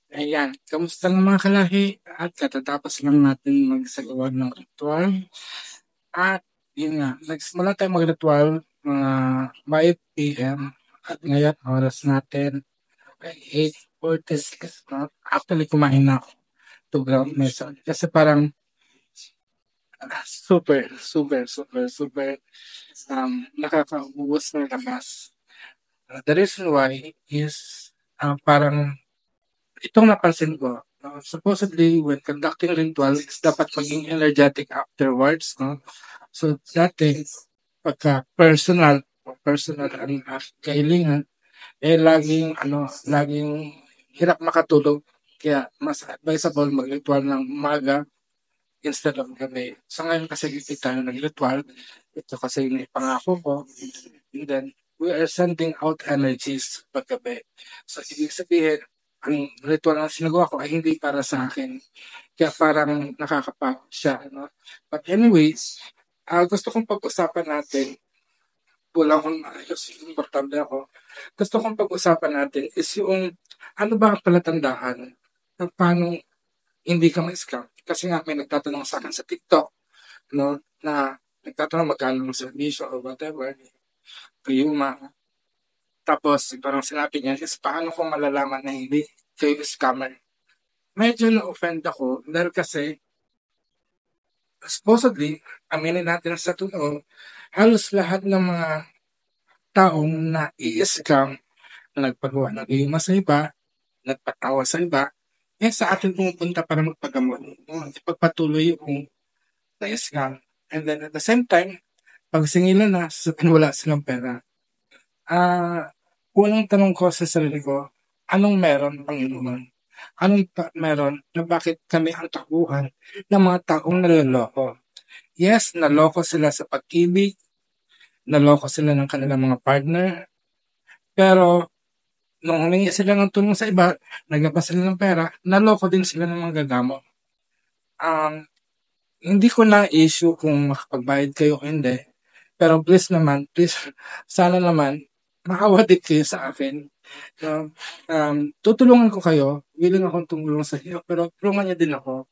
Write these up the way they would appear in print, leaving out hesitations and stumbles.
Ayan, kamusta ng mga kalahi? At katatapos lang natin magsagawa ng ritual. At yun nga, nagsimula tayo mag-ritual mga 5 p.m. At ngayon, oras natin ay 8:46. No? Actually, kumain na ako to ground method. Kasi parang super nakakaubos ng lakas. The reason why is parang itong napansin ko, supposedly when conducting rituals, dapat maging energetic afterwards, no? So, dati, pagka personal ang kahilingan, laging hirap makatulog. Kaya mas advisable mag-ritual ng umaga instead of gabi. So ngayon kasi hindi tayo nag-ritual, ito kasi yung ipangako ko, and then we are sending out energies paggabi. So ibig sabihin, ang ritual na sinagawa ko ay hindi para sa akin. Kaya parang nakakapagod siya. No? But anyways, gusto kong pag-usapan natin, wala akong ayos, importante ako. Gusto kong pag-usapan natin is yung ano ba ang palatandaan ng paano hindi ka ma-scam. Kasi nga may nagtatanong sa akin sa TikTok, no, na nagtatanong magkano ang servisyo or whatever, kayuma. Tapos parang sinabi niya, is paano ko malalaman na hindi kayo scammer? Medyo na-offend ako dahil kasi supposedly, aminin natin sa totoo, halos lahat ng mga taong na i-scam na nagpagawa ng kayuma sa iba, nagpatawa sa iba, eh sa atin pumupunta para magpagamot. No? Ipagpatuloy yung na-scam. And then at the same time, pag singilan na, sasabihin wala silang pera. Unang tanong ko sa sarili ko, anong meron, Panginoon? Meron na bakit kami ang takbuhan ng mga taong naloloko? Yes, naloko sila sa pag-ibig, naloko sila ng kanilang mga partner, pero nung humingi sila ng tulong sa iba, naglabas sila ng pera, naloko din sila ng mga gagamot. Hindi ko na issue kung makapagbayad kayo o hindi. Pero please, sana naman, maawa din kayo sa akin. No? Tutulungan ko kayo, willing akong tumulong sa iyo, pero tulungan niyo din ako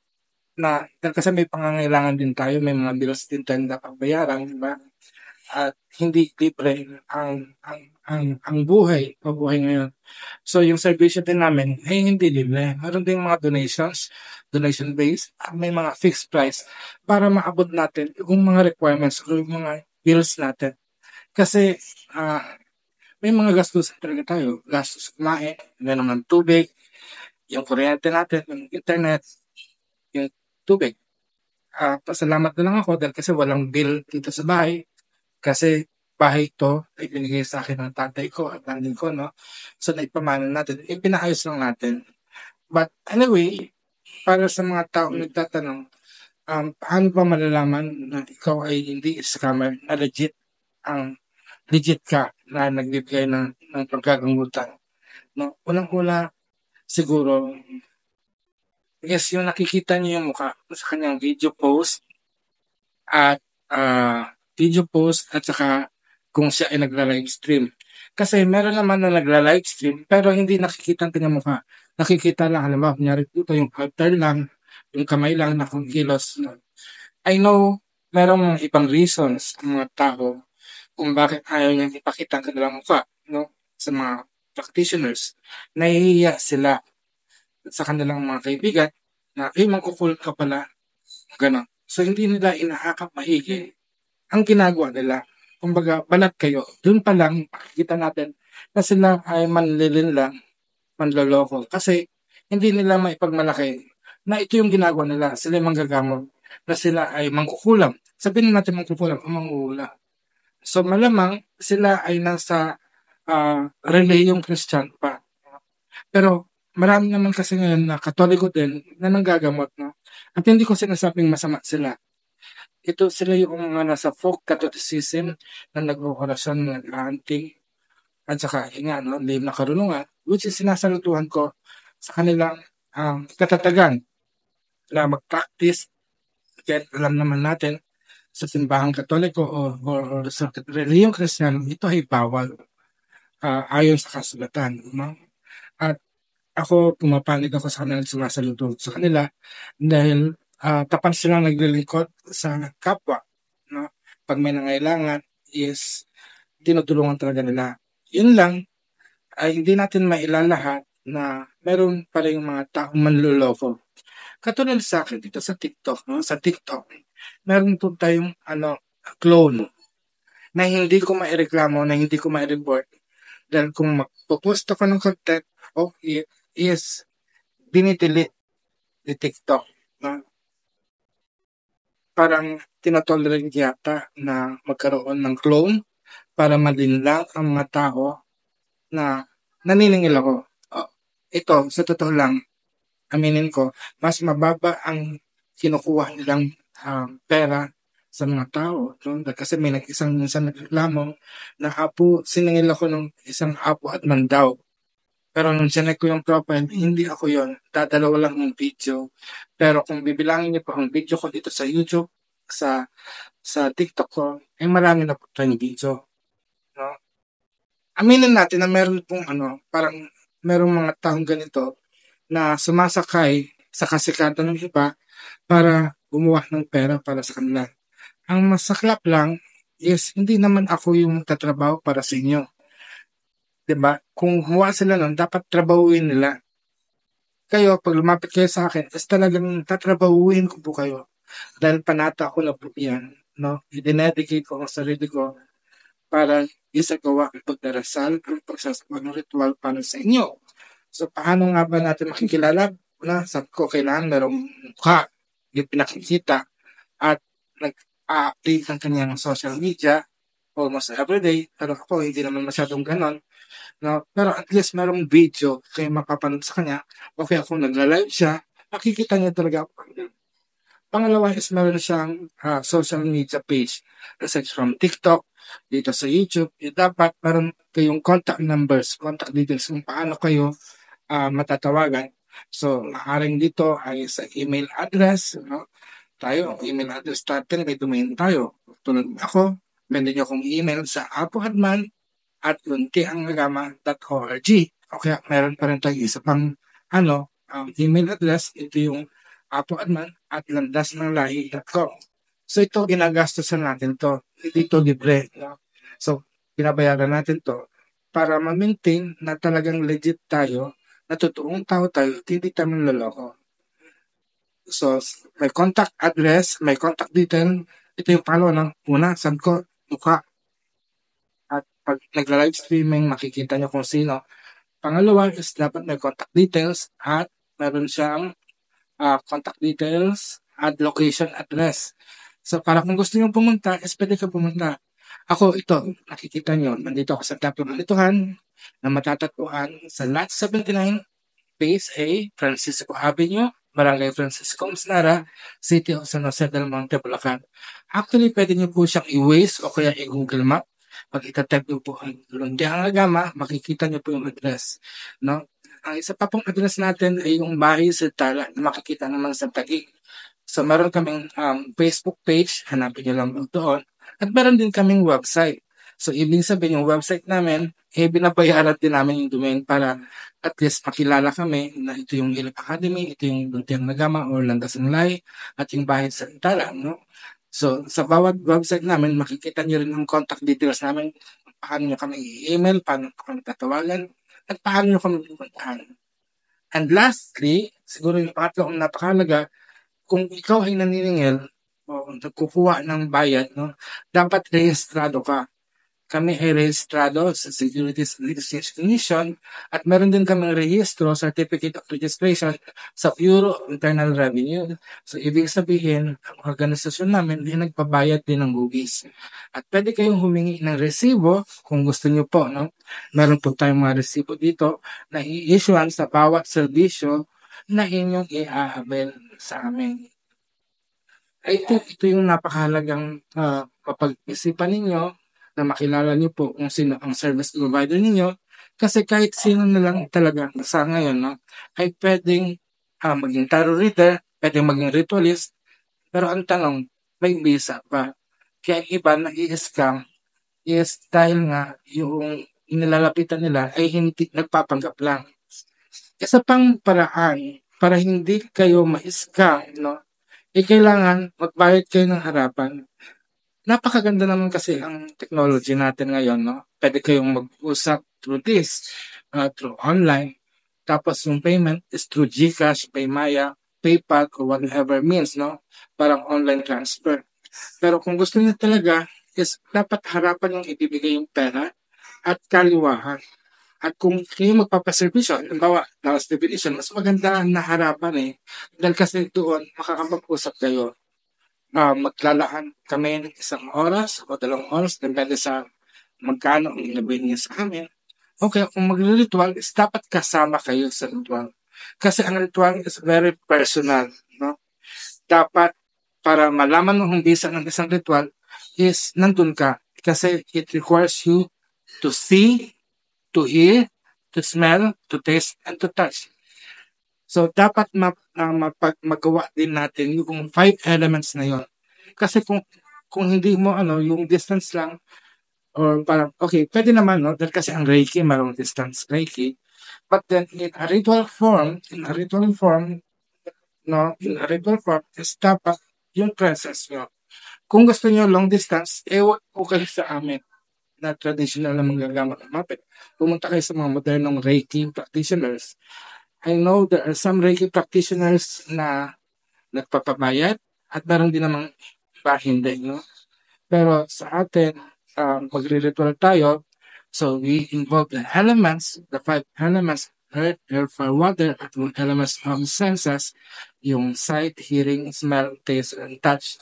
na dahil kasi may pangangailangan din tayo, may mga bills din tayong dapat bayaran, di ba? At hindi libre ang buhay ngayon. So yung servisyo din namin ay hindi libre. Meron ding mga donation based, at may mga fixed price para maabot natin yung mga requirements o yung mga bills natin. Kasi may mga gastos talaga tayo. Gastos kumain, meron ng tubig, yung kuryente natin, yung internet, yung tubig. Pasalamat na lang ako dahil kasi walang bill dito sa bahay. Kasi bahay ito ay binigay sa akin ng tatay ko at nanay ko, no? So, naipamana natin. Ipinaayos lang natin. But anyway, para sa mga taong nagtatanong, paano ba malalaman na ikaw ay hindi scammer, na legit ka na nagbibigay ng pagkagamutan? No? Unang-una, siguro, yes, yung nakikita niyo yung mukha sa kanyang at video post at saka kung siya ay nagla-live stream. Kasi meron naman na nagla-live stream pero hindi nakikita ang kanyang mukha. Nakikita lang, halimbawa, kunyari dito yung altar lang, yung kamay lang na kilos. I know merong ibang reasons ang mga tao kung bakit ayaw niyang ipakita ang kanilang mukha, no? Sa mga practitioners. Nahihiya sila sa kanilang mga kaibigan na, mangkukul ka pala, gano'n. So, hindi nila inahakap maigi ang ginagawa nila. Kumbaga, banat kayo. Doon pa lang, makikita natin na sila ay manlilin lang, manloloko. Kasi, hindi nila maipagmalaki na ito yung ginagawa nila. Sila yung manggagamot. Na sila ay mangkukulam. Sabihin natin mangkukulam o manghuhula. So, malamang sila ay nasa reliyong Christian pa. Pero, marami naman kasi ngayon na katoliko din na nanggagamot. No? At hindi ko sinasabing masama sila. Ito sila yung mga nasa folk Catholicism na nag-oorasyon, nag-aanting, at saka nga, no, lihim na karunungan, which is sinasalutuhan ko sa kanilang katatagan na mag-practice. Kaya alam naman natin, sa simbahang katoliko or sa reliyong Kristiyano, ito ay bawal ayon sa kasulatan. No? At ako pumapanig ako sa kanila, sumasaludo sa kanila dahil tapat silang naglilingkod sa kapwa, no? Pag may nangailangan is tinutulungan talaga nila. Yun lang, ay hindi natin mailalahat na meron pa ring mga taong manloloko. Katulad sa akin dito sa TikTok, no? Sa TikTok, meron po tayong clone na hindi ko maireklamo, na hindi ko mai-report. Dahil kung magpo-post ako ng content, is dinidelete ni TikTok. No? Parang tinotolerate yata na magkaroon ng clone para malinlang ang mga tao na naniningil ako. Oh, ito, sa totoo lang, aminin ko, mas mababa ang kinukuha nilang pera sa mga tao. No? Kasi may isang minsan nagreklamo na siningil ako ng isang apo at mandaw. Pero nung sinek ko yung profile, hindi ako yon. Dadalawa lang ng video. Pero kung bibilangin niyo po ang video ko dito sa YouTube, sa TikTok ko, ay marami na po tayong video. No? Aminin natin na meron pong parang merong mga taong ganito na sumasakay sa kasikatan ng iba para gumawa ng pera para sa kanila. Ang masaklap lang is hindi naman ako yung tatrabaho para sa inyo. 'Di ba? Kung gumawa sila nun, dapat trabahuin nila. Kayo, pag lumapit kayo sa akin, is talagang tatrabahuin ko po kayo. Dahil panata ko na po yan. No? I-dedicate ko ang sarili ko para isagawa ang pagdarasal, ang pagsasabang ng ritual para sa inyo. So, paano nga ba natin makikilala? Sabi ko, kailangan merong mukha, yung pinakikita, at nag-update ng kanyang social media almost everyday. Pero ako, hindi naman masyadong ganon. No? Pero at least merong video kayo mapapanood sa kanya. O kaya kung nagla-live siya, makikita niya talaga ako. Pangalawa is meron siyang social media page. Aside from TikTok, dito sa YouTube, dapat meron kayong contact numbers, contact details kung paano kayo matatawagan. So, maaaring dito ay sa email address. No? Tayo, email address natin, may domain tayo. Tulad ako, pwede nyo akong email sa apohadman@luntiangagama.org. O kaya meron pa rin tayo isa pang email address. Ito yung apohadman@landasnanglahi.com. So ito, ginagastosan natin to. Hindi to libre. No? So, binabayaran natin to para ma-maintain na talagang legit tayo, na totoong tao tayo, at hindi tayo manloloko. So, may contact address, may contact detail. Ito yung pangalawa ng una, sabi ko, mukha. At pag nagla-live streaming, makikita nyo kung sino. Pangalawa is dapat may contact details at meron siyang contact details at location address. So, para kung gusto nyo pumunta, is pwede ka pumunta. Ako, ito, nakikita nyo, nandito ako sa Templo ng Lituhan na matatagpuan sa Lot 79, Phase A, Francisco Avenue, Barangay Francisco Masnara, City of San Jose del Monte, Bulacan. Actually, pwede nyo po siyang i-Waze o kaya i-Google Map. Pag itatype nyo po ang Luntiang Agama, makikita nyo po yung address. No? Ang isa pa pong address natin ay yung Bahay sa Tala na makikita naman sa Taguig. So, meron kaming Facebook page, hanapin nyo lang doon. At meron din kaming website. So, ibig sabihin yung website namin, binabayaran din namin yung domain para at least makilala kami na ito yung Ilip Academy, ito yung Luntiang Nagama or Landas ng Lay, at yung Bahay sa Tala. No? So, sa bawat website namin, makikita nyo rin ang contact details namin, paano nyo kami i-email, paano kami tatawagan, at paano nyo kami pupuntahan. And lastly, siguro yung pangatlong napakahalaga, kung ikaw ay naniningil o nagkukuha ng bayad, no, dapat rehistrado ka. Kami ay rehistrado sa Securities and Exchange Commission at meron din kami rehistro, Certificate of Registration sa Bureau of Internal Revenue. So, ibig sabihin, ang organisasyon namin ay nagpabayad din ng bugis. At pwede kayong humingi ng resibo kung gusto nyo po. No? Meron po tayong mga resibo dito na i-issuean sa bawat serbisyo na inyong i-avail sa amin. I think ito yung napakahalagang mapag-isipan ninyo na makilala niyo po kung sino ang service provider ninyo. Kasi kahit sino na lang talaga sa ngayon, no, ay pwedeng maging tarot reader, pwedeng maging ritualist, pero ang tanong, may visa pa. Kaya iba na i-scam is dahil nga yung inilalapitan nila ay hindi nagpapanggap lang. Isa pang paraan para hindi kayo ma-scam 'no, kailangan magbayad kayo ng harapan. Napakaganda naman kasi ang technology natin ngayon 'no, puwede kayong mag-usap through this, through online. Tapos yung payment is through GCash, Paymaya, PayPal or whatever means 'no, parang online transfer. Pero kung gusto niyo talaga is dapat harapan yung ibibigay yung pera at kaliwahan. At kung kayo magpapaserbisyo, halimbawa last definition, mas maganda na harapan, eh. Dahil kasi doon makakapag-usap kayo. Maglalaan kami ng 1 oras o 2 oras depende sa magkano ang ilabay niyo sa amin. O kaya kung magre-ritual is dapat kasama kayo sa ritual. Kasi ang ritual is very personal, no? Dapat para malaman mo kung bisa ng isang ritual is nandun ka. Kasi it requires you to see, to hear, to smell, to taste, and to touch. So, dapat magawa din natin yung 5 elements na yon. Kasi kung hindi mo ano, yung distance lang, or parang, okay, pwede naman, no? Dahil kasi ang Reiki, mayroong distance Reiki. But then, in a ritual form, is dapat yung presence nyo. Kung gusto nyo long distance, wag po kayo sa amin na traditional na manggagamot ng mapit. Pumunta kayo sa mga modernong Reiki practitioners. I know there are some Reiki practitioners na nagpapabayad at meron din namang iba hindi, no? Pero sa atin, magre-ritual tayo, so we involve the elements, the 5 elements, earth, air, fire, water, at yung elements of senses, yung sight, hearing, smell, taste, and touch.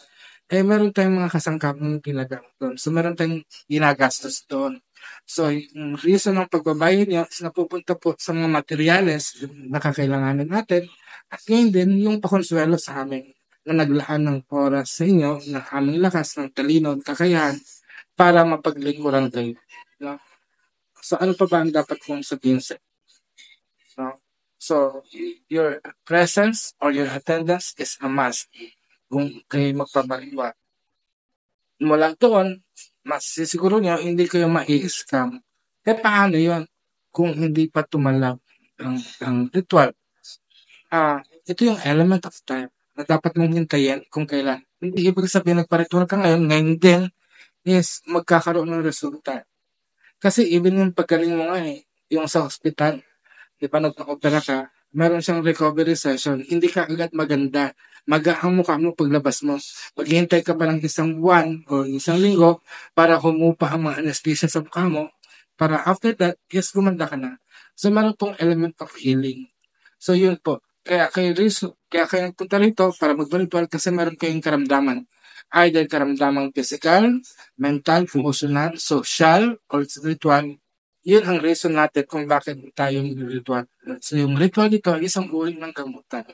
Meron tayong mga kasangkapang ginagamit doon. So, meron tayong ginagastos doon. So, yung reason ng pagbabayad niya is napupunta po sa mga materyales na kakailanganin natin at ngayon din yung pakonsuelo sa amin na naglaan ng oras sa inyo, ng aming lakas, ng talino, at kakayahan para mapaglingkuran kayo. No? So, ano pa ba ang dapat kong sabihin sa no? So, your presence or your attendance is a must kung kayo magpapaliwa. Mula doon, masisiguro niyo hindi kayo mai-scam. Paano yun kung hindi pa tumalab ang ritual? Ito yung element of time na dapat mong hintayin kung kailan. Hindi ibig sabihin nagpa-ritual ka ngayon din is magkakaroon ng resulta. Kasi even yung paggaling mo nga yung sa hospital, di ba nagpa-opera ka, meron siyang recovery session, hindi ka agad maganda. Ang mukha mo paglabas mo. Maghihintay ka pa ng 1 buwan o 1 linggo para humupa ang mga anesthesia sa mukha mo. Para after that, yes, gumanda ka na. So, meron pong element of healing. So, yun po. Kaya kayo nagpunta rito para mag-ritual kasi meron kayong karamdaman. Either karamdamang physical, mental, emotional, social, or spiritual. Yun ang reason natin kung bakit tayo mag-ritual. So, yung ritual dito ay isang uri ng gamutan.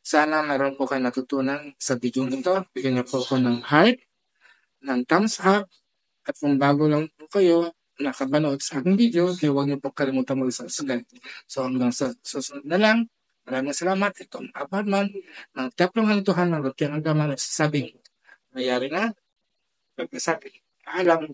Sana meron po kayo natutunan sa video nito. Bigyan niyo po ako ng heart, ng thumbs up, at kung bago lang po kayo nakabanood sa aking video, huwag niyo po kalimutan mag-subscribe. So hanggang sa susunod na lang, maraming salamat. Itong apartment ng Teplong Hanituhan ng Rutiang Agama nagsasabing, mayari na, pagkasabi, paalam.